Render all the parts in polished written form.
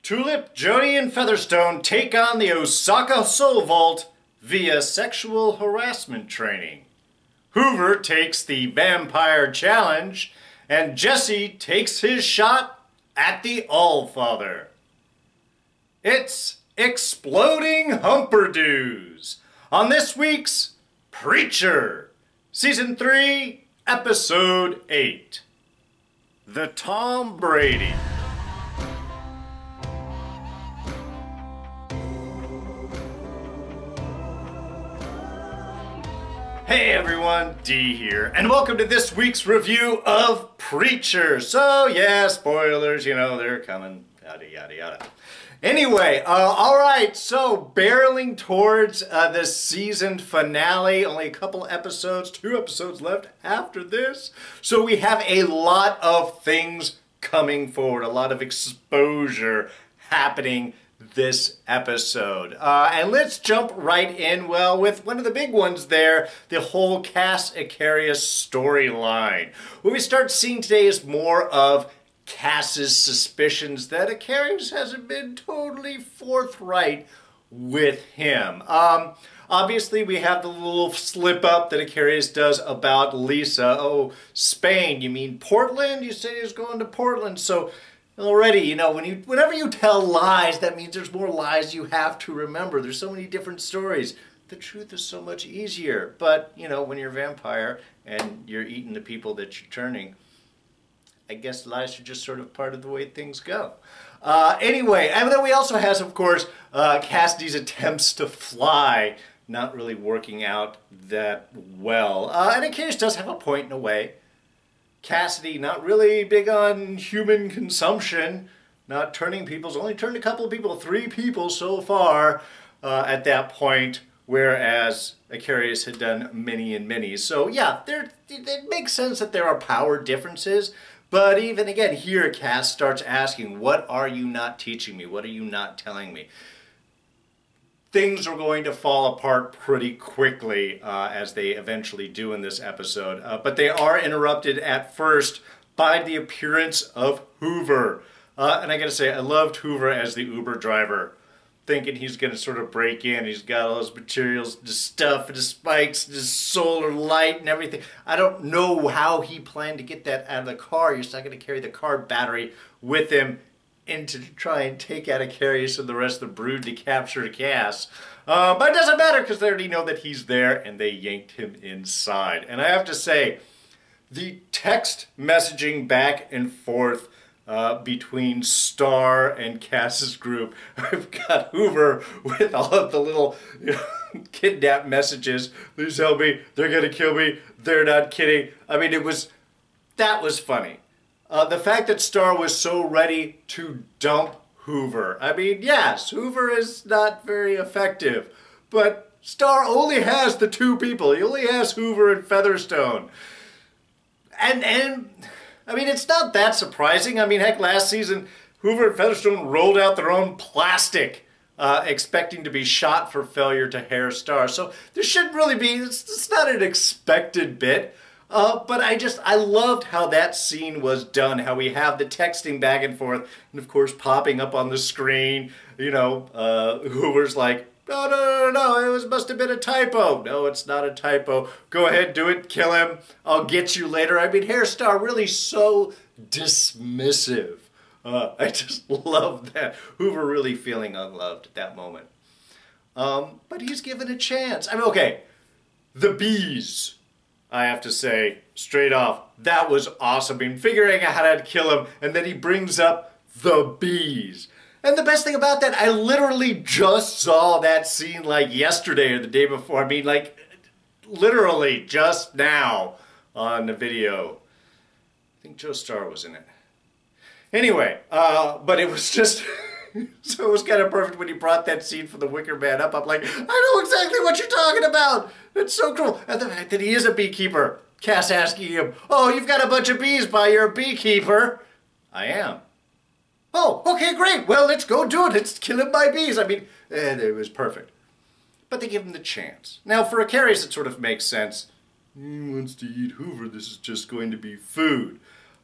Tulip, Jody and Featherstone take on the Osaka Soul Vault via sexual harassment training. Hoover takes the vampire challenge, and Jesse takes his shot at the AllFather. It's Exploding Humperdoos on this week's Preacher, Season 3, Episode 8. The Tom Brady. Hey everyone, D here, and welcome to this week's review of Preacher. So yeah, spoilers, you know, they're coming, yada yada yada. Anyway, alright, so barreling towards the season finale, only a couple episodes, 2 episodes left after this. So we have a lot of things coming forward, a lot of exposure happening this episode. And let's jump right in, well, with one of the big ones there, the whole Cass Icarius storyline. What we start seeing today is more of Cass's suspicions that Icarius hasn't been totally forthright with him. Obviously, we have the little slip-up that Icarius does about Lisa. Oh, Spain, you mean Portland? You said he was going to Portland, so already, you know, whenever you tell lies, that means there's more lies you have to remember. There's so many different stories. The truth is so much easier. But, you know, when you're a vampire and you're eating the people that you're turning, I guess lies are just sort of part of the way things go. Anyway, and then we also have, of course, Cassidy's attempts to fly not really working out that well. And Icarius does have a point in a way. Cassidy, not really big on human consumption, not turning people's, only turned a couple of people, 3 people so far at that point, whereas Icarius had done many and many. So yeah, it makes sense that there are power differences, but even again, here Cass starts asking, what are you not teaching me? What are you not telling me? Things are going to fall apart pretty quickly, as they eventually do in this episode. But they are interrupted at first by the appearance of Hoover. And I gotta say, I loved Hoover as the Uber driver, thinking he's gonna sort of break in. He's got all his materials, his stuff, his spikes, his solar light and everything. I don't know how he planned to get that out of the car. He's not gonna carry the car battery with him to try and take out Icarius and the rest of the brood to capture Cass. But it doesn't matter because they already know that he's there and they yanked him inside. And I have to say, the text messaging back and forth between Star and Cass's group. I've got Hoover with all of the little kidnap messages. Please help me. They're going to kill me. They're not kidding. I mean, that was funny. The fact that Star was so ready to dump Hoover. I mean, yes, Hoover is not very effective, but Star only has the 2 people. He only has Hoover and Featherstone. And I mean, it's not that surprising. I mean, heck, last season, Hoover and Featherstone rolled out their own plastic, expecting to be shot for failure to hair Star. So there shouldn't really be, it's not an expected bit. But I loved how that scene was done, how we have the texting back and forth, and of course popping up on the screen, you know, Hoover's like, no, it must have been a typo. No, it's not a typo. Go ahead, do it, kill him, I'll get you later. I mean, Hairstar really so dismissive. I just love that. Hoover really feeling unloved at that moment. But he's given a chance. I mean, okay, the bees. I have to say, straight off, that was awesome. I mean, figuring out how to kill him, and then he brings up the bees. And the best thing about that, I literally just saw that scene like yesterday or the day before. I mean, like, literally just now on the video. I think Joe Starr was in it. Anyway, but it was just... So it was kind of perfect when you brought that scene for the Wicker Man up. I'm like, I know exactly what you're talking about. It's so cool. And the fact that he is a beekeeper. Cass asking him, oh, you've got a bunch of bees by your beekeeper. I am. Oh, okay, great. Well, let's go do it. Let's kill him by bees. I mean, it was perfect. But they give him the chance. Now, for Icarius, it sort of makes sense. He wants to eat Hoover. This is just going to be food.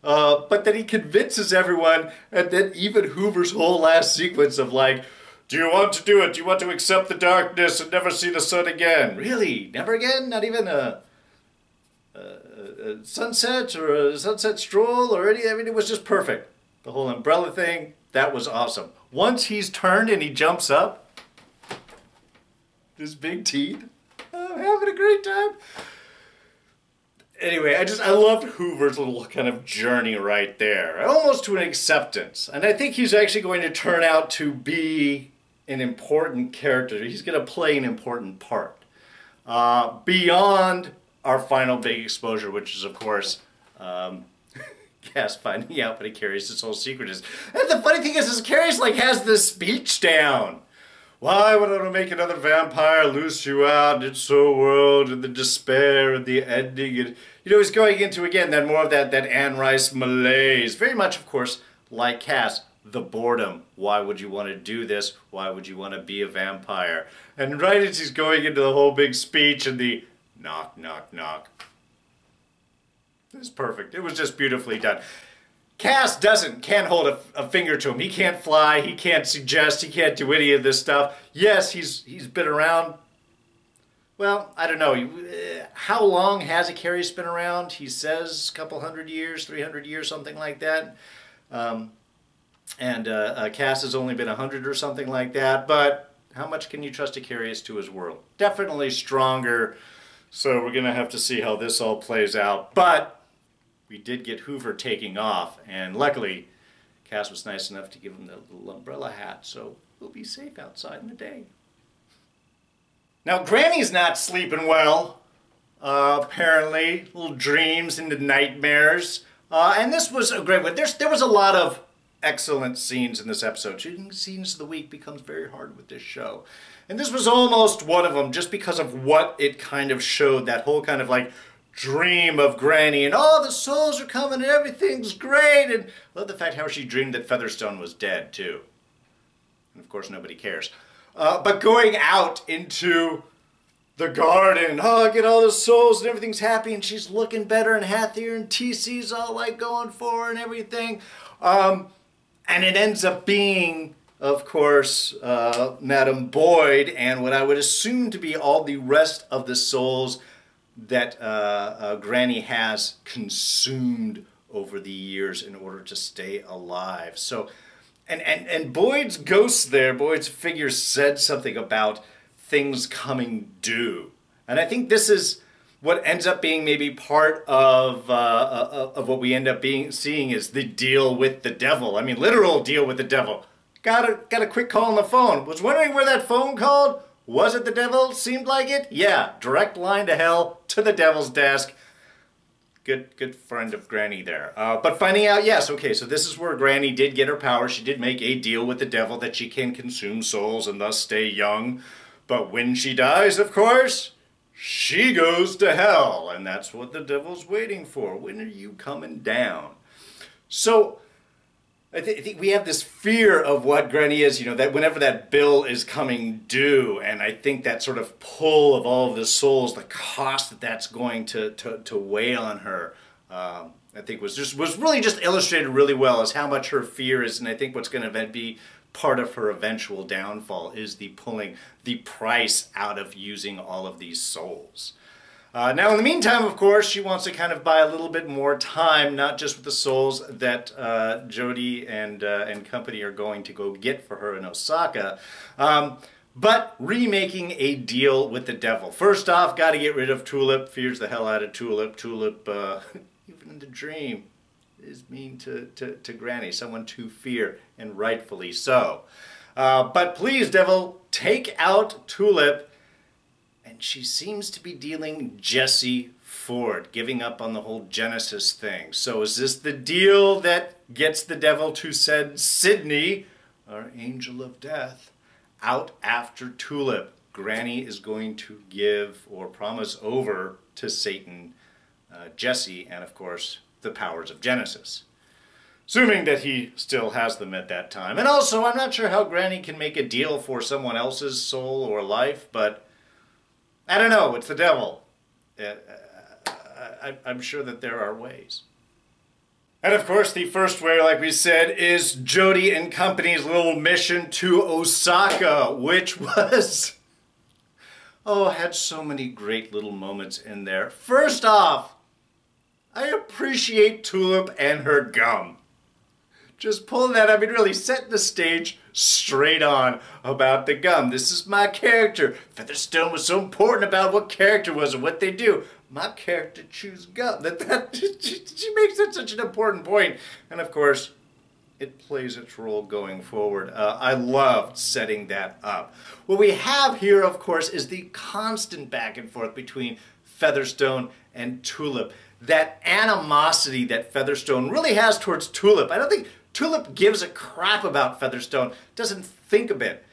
But then he convinces everyone, and then even Hoover's whole last sequence of like, do you want to do it? Do you want to accept the darkness and never see the sun again? Really? Never again? Not even a sunset or a sunset stroll or anything? I mean, it was just perfect. The whole umbrella thing, that was awesome. Once he's turned and he jumps up, his big teeth, I'm having a great time. Anyway, I loved Hoover's little kind of journey right there, almost to an acceptance. And I think he's actually going to turn out to be an important character. He's going to play an important part. Beyond our final big exposure, which is, of course, Cass finding out what Carrie's whole secret is. And the funny thing is Carrie's like has this speech down. Why would I want to make another vampire loose you out? It's so world and the despair and the ending. And, you know, he's going into, again, that more of that Anne Rice malaise. Very much, of course, like Cass, the boredom. Why would you want to do this? Why would you want to be a vampire? And right as he's going into the whole big speech and the knock, knock, knock. It was perfect. It was just beautifully done. Cass can't hold a finger to him. He can't fly, he can't suggest, he can't do any of this stuff. Yes, he's been around, well, I don't know. How long has Carrie's been around? He says a couple 100 years, 300 years, something like that. Cass has only been 100 or something like that. But how much can you trust Carrie's to his world? Definitely stronger. So we're going to have to see how this all plays out. But we did get Hoover taking off, and luckily Cass was nice enough to give him the little umbrella hat, so we'll be safe outside in the day. Now Granny's not sleeping well, apparently. Little dreams into nightmares. And this was a great one. There was a lot of excellent scenes in this episode. Choosing scenes of the week becomes very hard with this show. And this was almost one of them, just because of what it kind of showed, that whole kind of like dream of Granny, and oh, the souls are coming and everything's great. And I love the fact how she dreamed that Featherstone was dead too. And of course nobody cares. But going out into the garden, oh, get all the souls and everything's happy, and she's looking better and happier, and TC's all like going for her and everything. And it ends up being, of course, Madam Boyd and what I would assume to be all the rest of the souls that Granny has consumed over the years in order to stay alive. So, and Boyd's ghost there, Boyd's figure said something about things coming due. And I think this is what ends up being maybe part of what we end up seeing is the deal with the devil. I mean, literal deal with the devil. Got a quick call on the phone. Was wondering where that phone called? Was it the devil? Seemed like it? Yeah, direct line to hell, to the devil's desk. Good friend of Granny there. But finding out, yes, okay, so this is where Granny did get her power. She did make a deal with the devil that she can consume souls and thus stay young. But when she dies, of course, she goes to hell. And that's what the devil's waiting for. When are you coming down? So I think we have this fear of what Granny is, you know, that whenever that bill is coming due, and I think that sort of pull of all of the souls, the cost that that's going to weigh on her, I think was really just illustrated really well as how much her fear is, and I think what's going to be part of her eventual downfall is the pulling the price out of using all of these souls. Now, in the meantime, of course, she wants to kind of buy a little bit more time, not just with the souls that Jody and company are going to go get for her in Osaka, but remaking a deal with the devil. First off, got to get rid of Tulip. Fears the hell out of Tulip. Tulip, even in the dream, is mean to Granny, someone to fear, and rightfully so. But please, devil, take out Tulip. And she seems to be dealing Jesse Ford, giving up on the whole Genesis thing. So is this the deal that gets the devil to send Sydney, our angel of death, out after Tulip? Granny is going to give or promise over to Satan, Jesse, and of course the powers of Genesis. Assuming that he still has them at that time. And also, I'm not sure how Granny can make a deal for someone else's soul or life, but I don't know, it's the devil. I'm sure that there are ways. And of course, the first way, like we said, is Jody and company's little mission to Osaka, which was, oh, had so many great little moments in there. First off, I appreciate Tulip and her gum. Just pulling that, I mean, really setting the stage straight on about the gum. This is my character. Featherstone was so important about what character was and what they do. My character chews gum. She makes that such an important point. And of course, it plays its role going forward. I loved setting that up. What we have here, of course, is the constant back and forth between Featherstone and Tulip. That animosity that Featherstone really has towards Tulip. I don't think Tulip gives a crap about Featherstone, doesn't think of it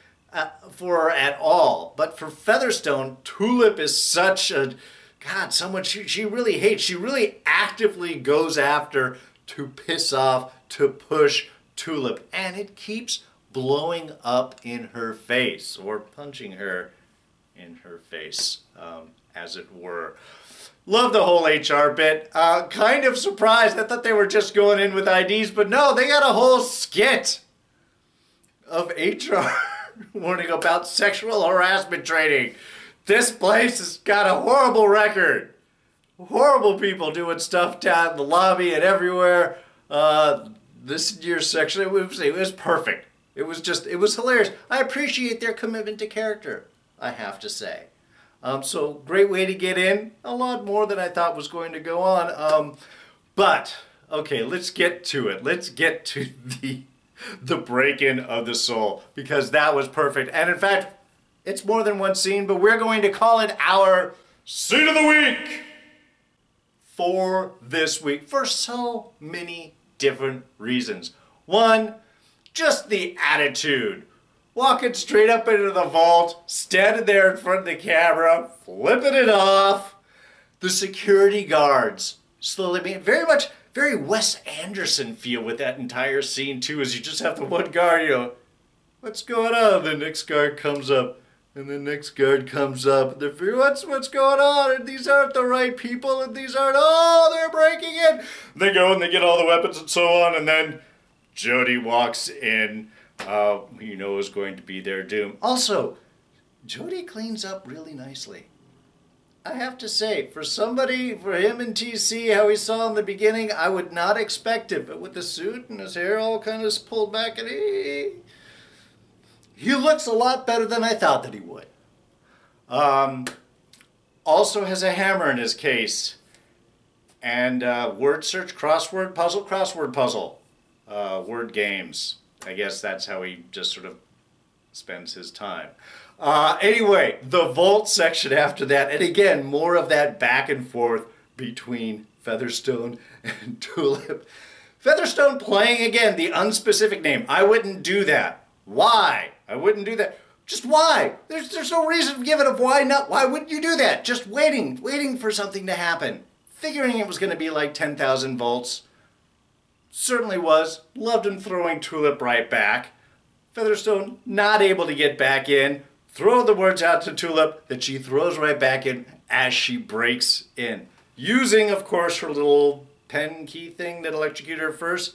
for her at all. But for Featherstone, Tulip is such a, God, someone she really hates. She really actively goes after to piss off, to push Tulip. And it keeps blowing up in her face, or punching her in her face, as it were. Love the whole HR bit. Kind of surprised. I thought they were just going in with IDs, but no, they got a whole skit of HR warning about sexual harassment training. This place has got a horrible record. Horrible people doing stuff down in the lobby and everywhere. This year's section, it was perfect. It was hilarious. I appreciate their commitment to character, I have to say. So great way to get in. A lot more than I thought was going to go on. But okay, let's get to it. Let's get to the break-in of the soul, because that was perfect. And in fact, it's more than one scene, but we're going to call it our Scene of the Week for this week for so many different reasons. One, just the attitude. Walking straight up into the vault, standing there in front of the camera, flipping it off. The security guards slowly being very Wes Anderson feel with that entire scene too, as you just have the one guard, you know, what's going on? The next guard comes up, and the next guard comes up. They're, what's going on? And these aren't the right people, and these aren't, oh, they're breaking in. They go and they get all the weapons and so on, and then Jody walks in. You know is going to be their doom. Also, Jody cleans up really nicely. I have to say, for him and TC, how he saw in the beginning, I would not expect it. But with the suit and his hair all kind of pulled back, and he looks a lot better than I thought that he would. Also has a hammer in his case. And word search, crossword puzzle. Word games. I guess that's how he just sort of spends his time. Anyway, the vault section after that, and again, more of that back and forth between Featherstone and Tulip. Featherstone playing, again, the unspecific name. I wouldn't do that. Why? I wouldn't do that. Just why? There's no reason given of why not. Why wouldn't you do that? Just waiting for something to happen. Figuring it was going to be like 10,000 volts. Certainly was. Loved him throwing Tulip right back. Featherstone not able to get back in. Throw the words out to Tulip that she throws right back in as she breaks in. Using, of course, her little pen key thing that electrocuted her first.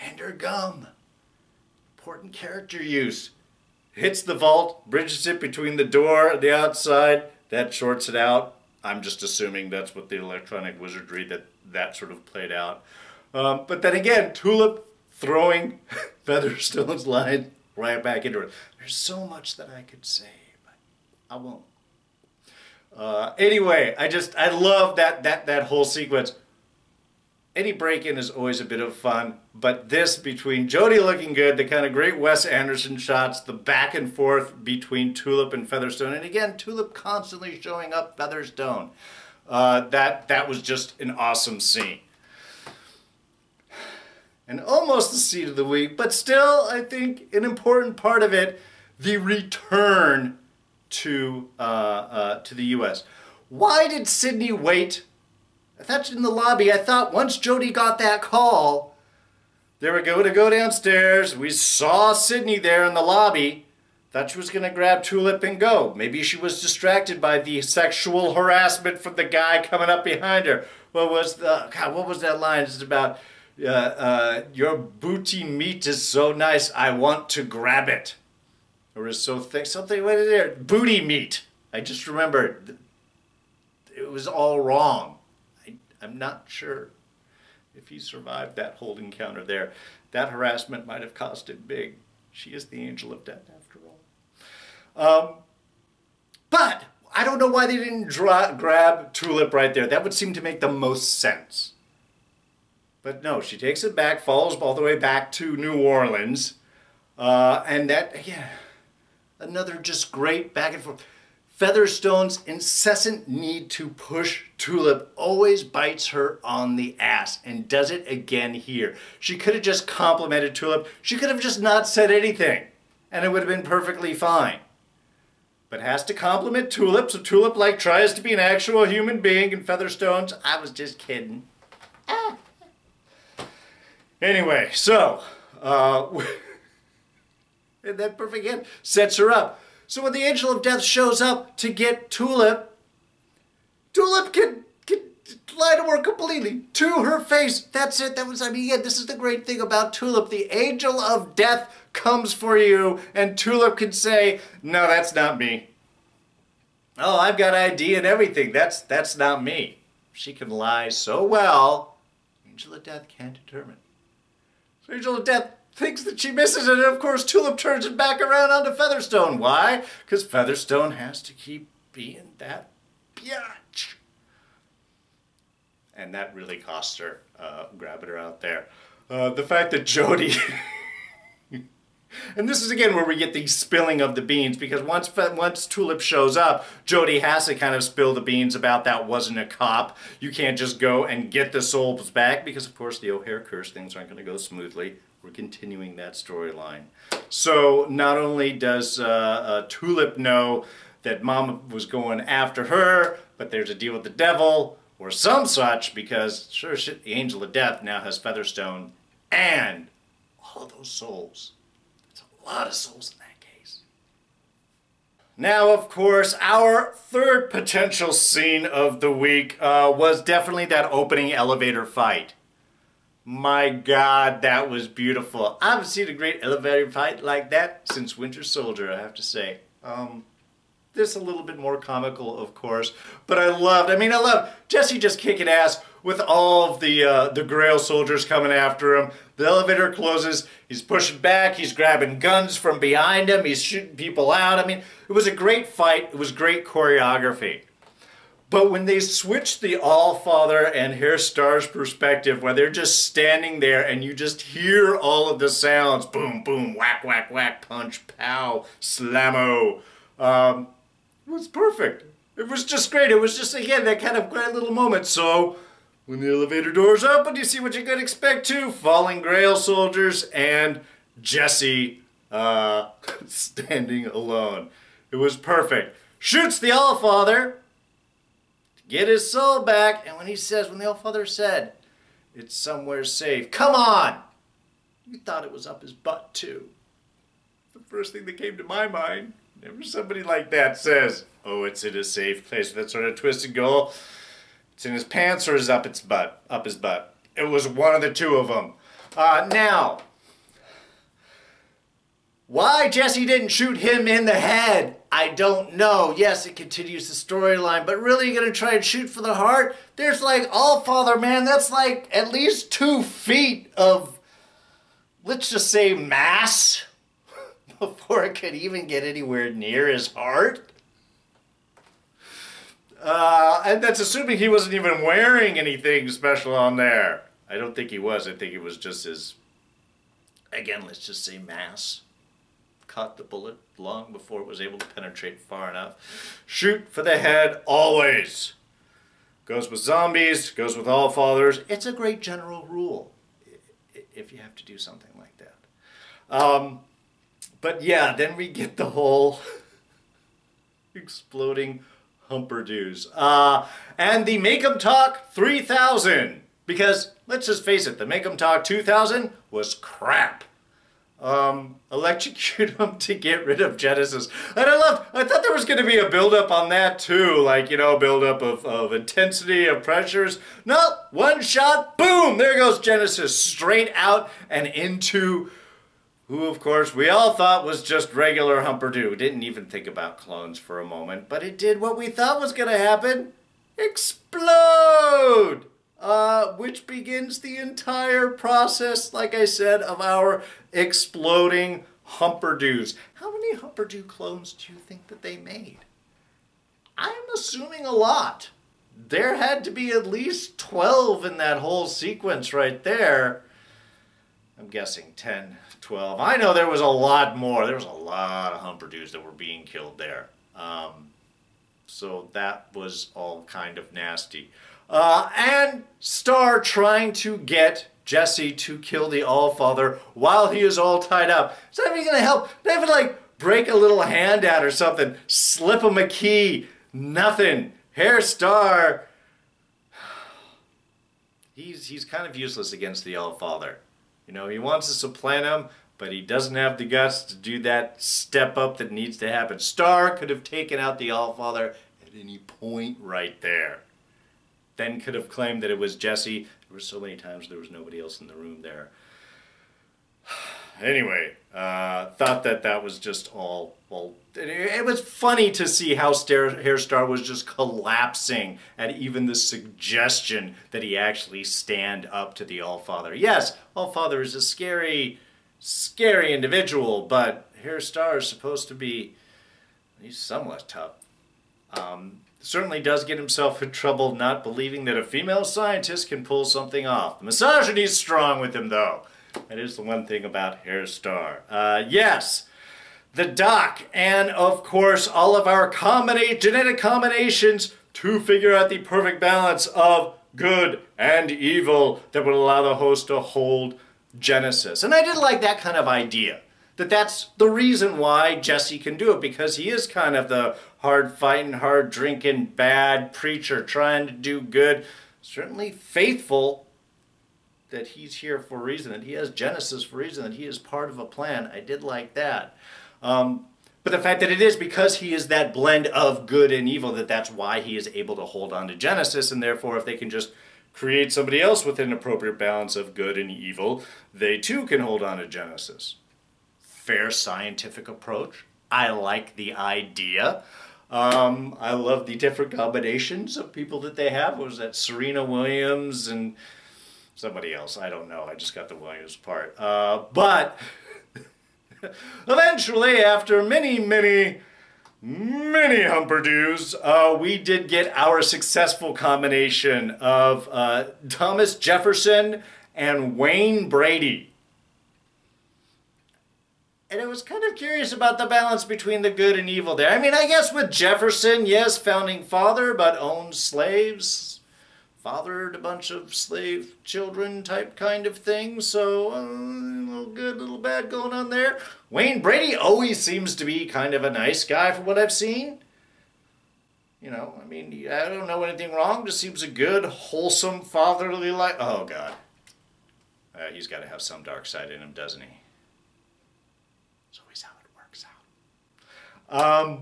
And her gum. Important character use. Hits the vault, bridges it between the door and the outside. That shorts it out. I'm just assuming that's what the electronic wizardry that sort of played out. But then again, Tulip throwing Featherstone's line right back into it. There's so much that I could say, but I won't. Anyway, I love that whole sequence. Any break-in is always a bit of fun, but this between Jody looking good, the kind of great Wes Anderson shots, the back and forth between Tulip and Featherstone, and again, Tulip constantly showing up Featherstone. That was just an awesome scene. And almost the scene of the week, but still, I think, an important part of it, the return to the U.S. Why did Sydney wait? I thought in the lobby, I thought once Jody got that call, they were going to go downstairs. We saw Sydney there in the lobby. Thought she was going to grab Tulip and go. Maybe she was distracted by the sexual harassment from the guy coming up behind her. What was that line? It's about, Your booty meat is so nice, I want to grab it. Or is so thick, something, what is it? Booty meat. I just remembered. It was all wrong. I'm not sure if he survived that whole encounter there. That harassment might have cost him big. She is the angel of death after all. But I don't know why they didn't grab Tulip right there. That would seem to make the most sense. But no, she takes it back, follows all the way back to New Orleans. And that, again, another just great back and forth. Featherstone's incessant need to push Tulip always bites her on the ass, and does it again here. She could have just complimented Tulip. She could have just not said anything, and it would have been perfectly fine. But has to compliment Tulip, so Tulip like tries to be an actual human being, and Featherstone's, I was just kidding. Anyway, so, and that perfect end sets her up. So when the Angel of Death shows up to get Tulip, Tulip can lie to her completely, to her face. That's it. That was, I mean, yeah, this is the great thing about Tulip. The Angel of Death comes for you, and Tulip can say, no, that's not me. Oh, I've got ID and everything. That's not me. She can lie so well, Angel of Death can't determine. So Angel of Death thinks that she misses it, and of course Tulip turns it back around onto Featherstone. Why? Because Featherstone has to keep being that biatch. And that really cost her, grabbing her out there. The fact that Jody... and this is again where we get the spilling of the beans, because once Tulip shows up, Jody has to kind of spill the beans about that wasn't a cop. You can't just go and get the souls back, because of course the O'Hare curse things aren't going to go smoothly. We're continuing that storyline. So not only does Tulip know that Mama was going after her, but there's a deal with the devil or some such, because sure shit, the Angel of Death now has Featherstone and all of those souls. It's a lot of souls in that case. Now, of course, our third potential scene of the week was definitely that opening elevator fight. My God, that was beautiful. I haven't seen a great elevator fight like that since Winter Soldier, I have to say. This a little bit more comical, of course, but I loved Jesse just kicking ass with all of the Grail soldiers coming after him. The elevator closes, he's pushing back, he's grabbing guns from behind him, he's shooting people out. I mean, it was a great fight, it was great choreography. But when they switched the AllFather and Hair Star's perspective, where they're just standing there and you just hear all of the sounds, boom, boom, whack, whack, whack, punch, pow, slammo, it was perfect. It was just great. It was just, again, that kind of great little moment. So, when the elevator doors open, you see what you could expect too. Falling Grail soldiers and Jesse standing alone. It was perfect. Shoots the AllFather. Get his soul back, and when the AllFather said, it's somewhere safe, come on! You thought it was up his butt, too. The first thing that came to my mind, whenever somebody like that says, oh, it's in a safe place, that sort of twist and go, it's in his pants or is up his butt? Up his butt. It was one of the two of them. Now, why Jesse didn't shoot him in the head, I don't know. Yes, it continues the storyline, but really you're going to try and shoot for the heart? There's like AllFather, man, that's like at least 2 feet of, let's just say, mass before it could even get anywhere near his heart. And that's assuming he wasn't even wearing anything special on there. I don't think he was. I think it was just his, again, let's just say mass. Caught the bullet long before it was able to penetrate far enough. Shoot for the head, always. Goes with zombies, goes with AllFathers. It's a great general rule, if you have to do something like that. But yeah, then we get the whole exploding Humperdoos. And the Make 'em Talk 3000. Because, let's just face it, the Make 'em Talk 2000 was crap. electrocute him to get rid of Genesis. And I thought there was going to be a buildup on that too, like, you know, buildup of intensity, of pressures. No, one shot, boom, there goes Genesis, straight out and into who, of course, we all thought was just regular Humperdoo. Didn't even think about clones for a moment, but it did what we thought was going to happen. Explode! Which begins the entire process, like I said, of our exploding Humperdoos. How many Humperdoo clones do you think that they made? I'm assuming a lot. There had to be at least 12 in that whole sequence right there. I'm guessing 10, 12. I know there was a lot more. There was a lot of Humperdoos that were being killed there. So that was all kind of nasty. And Star trying to get Jesse to kill the AllFather while he is all tied up. It's not even going to help. Not even like break a little hand out or something. Slip him a key. Nothing. Hair Star. He's kind of useless against the AllFather. You know, he wants to supplant him, but he doesn't have the guts to do that step up that needs to happen. Star could have taken out the AllFather at any point right there. Then could have claimed that it was Jesse. There were so many times there was nobody else in the room there. Anyway, thought that was just all it was funny to see how Hair Star was just collapsing at even the suggestion that he actually stand up to the AllFather. Yes, AllFather is a scary, scary individual, but Hair Star is supposed to be at least somewhat tough. Certainly does get himself in trouble not believing that a female scientist can pull something off. The misogyny is strong with him, though. That is the one thing about Hair Star. Yes, the doc, and of course all of our genetic combinations to figure out the perfect balance of good and evil that would allow the host to hold Genesis. And I did like that kind of idea. That's the reason why Jesse can do it, because he is kind of the hard-fighting, hard-drinking, bad preacher trying to do good. Certainly faithful that he's here for a reason, that he has Genesis for a reason, that he is part of a plan. I did like that. But the fact that it is because he is that blend of good and evil, that's why he is able to hold on to Genesis, and therefore if they can just create somebody else with an appropriate balance of good and evil, they too can hold on to Genesis. Fair scientific approach. I like the idea. I love the different combinations of people that they have. What was that? Serena Williams and somebody else. I don't know. I just got the Williams part. But eventually, after many, many, many Humperdoos, we did get our successful combination of Thomas Jefferson and Wayne Brady. And I was kind of curious about the balance between the good and evil there. I mean, I guess with Jefferson, yes, founding father, but owned slaves, fathered a bunch of slave children type kind of thing. So, a little good, little bad going on there. Wayne Brady always seems to be kind of a nice guy from what I've seen. You know, I mean, I don't know anything wrong. Just seems a good, wholesome, fatherly life. Oh, God. He's got to have some dark side in him, doesn't he? It's always how it works out.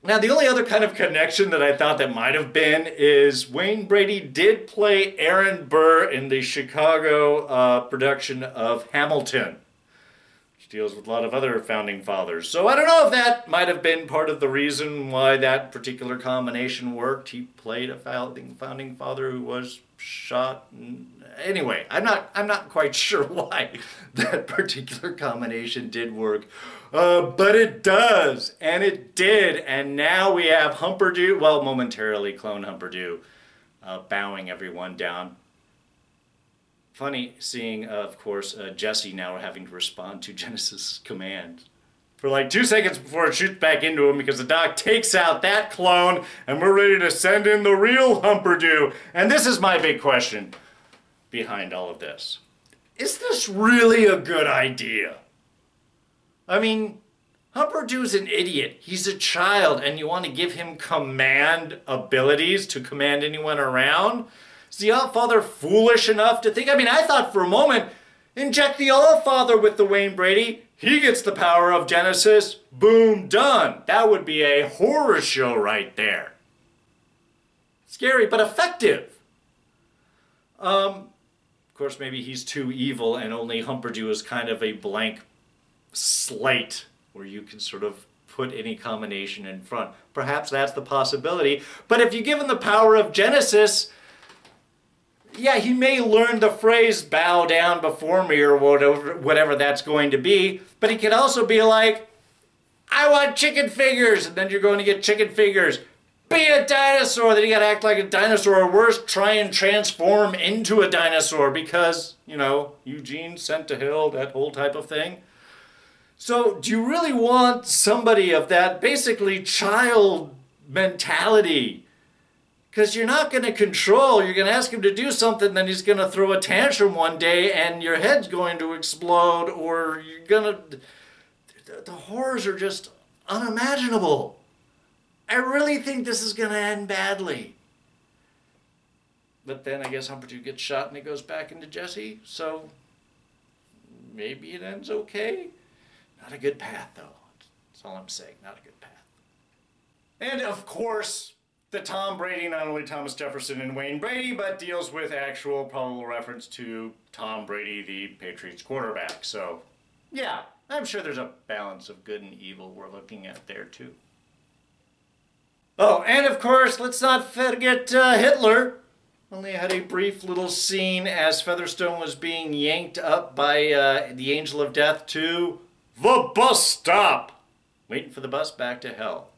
Now, the only other kind of connection that I thought that might have been is Wayne Brady did play Aaron Burr in the Chicago production of Hamilton, which deals with a lot of other founding fathers. So I don't know if that might have been part of the reason why that particular combination worked. He played a founding father who was shot. Anyway, I'm not quite sure why that particular combination did work, but it does, and it did, and now we have Humperdoo, well, momentarily clone Humperdoo, bowing everyone down. Funny seeing, of course, Jesse now having to respond to Genesis' command for like 2 seconds before it shoots back into him, because the doc takes out that clone, and we're ready to send in the real Humperdoo. And this is my big question behind all of this. Is this really a good idea? I mean, Humperdoo's an idiot. He's a child, and you want to give him command abilities to command anyone around? Is the AllFather foolish enough to think? I mean, I thought for a moment Inject the AllFather with the Wayne Brady. He gets the power of Genesis. Boom, done. That would be a horror show right there. Scary, but effective. Of course, maybe he's too evil and only Humperdoos is kind of a blank slate where you can sort of put any combination in front. Perhaps that's the possibility. But if you give him the power of Genesis, yeah, he may learn the phrase, bow down before me, or whatever that's going to be. But he could also be like, I want chicken fingers. And then you're going to get chicken fingers. Be a dinosaur. Then you got to act like a dinosaur, or worse, try and transform into a dinosaur because, you know, Eugene sent to hell, that whole type of thing. So do you really want somebody of that basically child mentality? Because you're not going to control. You're going to ask him to do something, then he's going to throw a tantrum one day and your head's going to explode, or you're going to... The horrors are just unimaginable. I really think this is going to end badly. But then I guess Humperdoos gets shot and he goes back into Jesse, so maybe it ends okay. Not a good path, though. That's all I'm saying. Not a good path. And, of course, the Tom Brady, not only Thomas Jefferson and Wayne Brady, but deals with actual probable reference to Tom Brady, the Patriots quarterback. So, yeah, I'm sure there's a balance of good and evil we're looking at there, too. Oh, and, of course, let's not forget Hitler. Only had a brief little scene as Featherstone was being yanked up by the Angel of Death to the bus stop, waiting for the bus back to hell.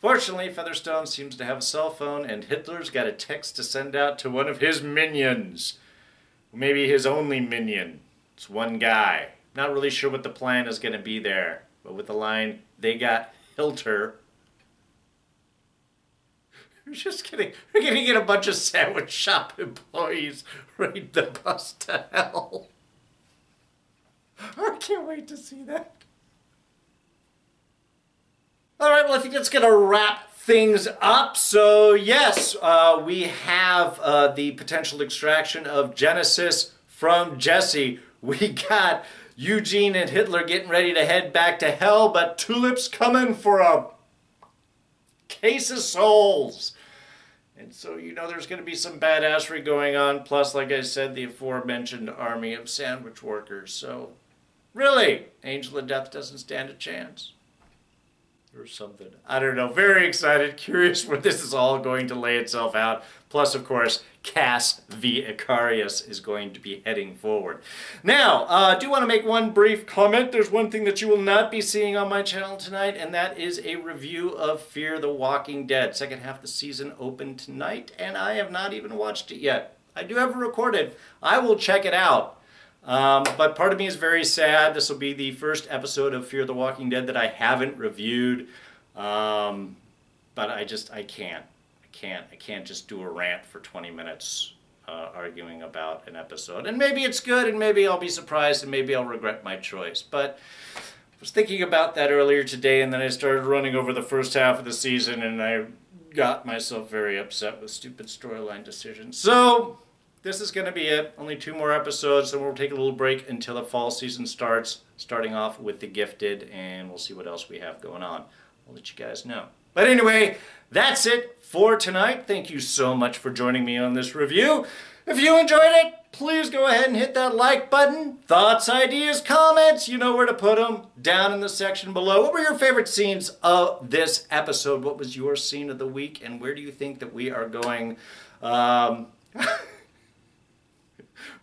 Fortunately, Featherstone seems to have a cell phone, and Hitler's got a text to send out to one of his minions. Maybe his only minion. It's one guy. Not really sure what the plan is going to be there, but with the line, they got Hilter. Just kidding. We're going to get a bunch of sandwich shop employees ride the bus to hell. I can't wait to see that. All right, well, I think that's going to wrap things up. So, yes, we have the potential extraction of Genesis from Jesse. We got Eugene and Hitler getting ready to head back to hell, but Tulip's coming for a case of souls. And so, you know, there's going to be some badassery going on. Plus, like I said, the aforementioned army of sandwich workers. So, really, Angel of Death doesn't stand a chance. Or something. I don't know. Very excited. Curious where this is all going to lay itself out. Plus, of course, Cass v. Icarius is going to be heading forward. Now, I do want to make one brief comment. There's one thing that you will not be seeing on my channel tonight, and that is a review of Fear the Walking Dead. Second half of the season opened tonight, and I have not even watched it yet. I do have it recorded. I will check it out. But part of me is very sad. This will be the first episode of Fear the Walking Dead that I haven't reviewed. But I can't just do a rant for 20 minutes arguing about an episode. And maybe it's good, and maybe I'll be surprised, and maybe I'll regret my choice. But I was thinking about that earlier today, and then I started running over the first half of the season, and I got myself very upset with stupid storyline decisions. So this is going to be it. Only 2 more episodes, then we'll take a little break until the fall season starts, starting off with The Gifted, and we'll see what else we have going on. I'll let you guys know. But anyway, that's it for tonight. Thank you so much for joining me on this review. If you enjoyed it, please go ahead and hit that like button. Thoughts, ideas, comments, you know where to put them, down in the section below. What were your favorite scenes of this episode? What was your scene of the week, and where do you think that we are going?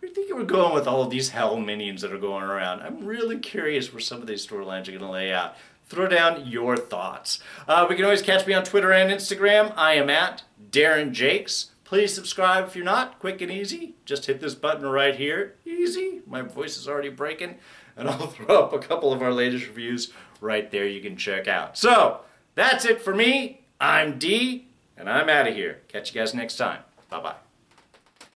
Where do you think we're going with all of these hell minions that are going around? I'm really curious where some of these storylines are going to lay out. Throw down your thoughts. We can always catch me on Twitter and Instagram. I am at Darren Jakes. Please subscribe if you're not. Quick and easy. Just hit this button right here. Easy. My voice is already breaking. And I'll throw up a couple of our latest reviews right there you can check out. So, that's it for me. I'm D, and I'm out of here. Catch you guys next time. Bye-bye.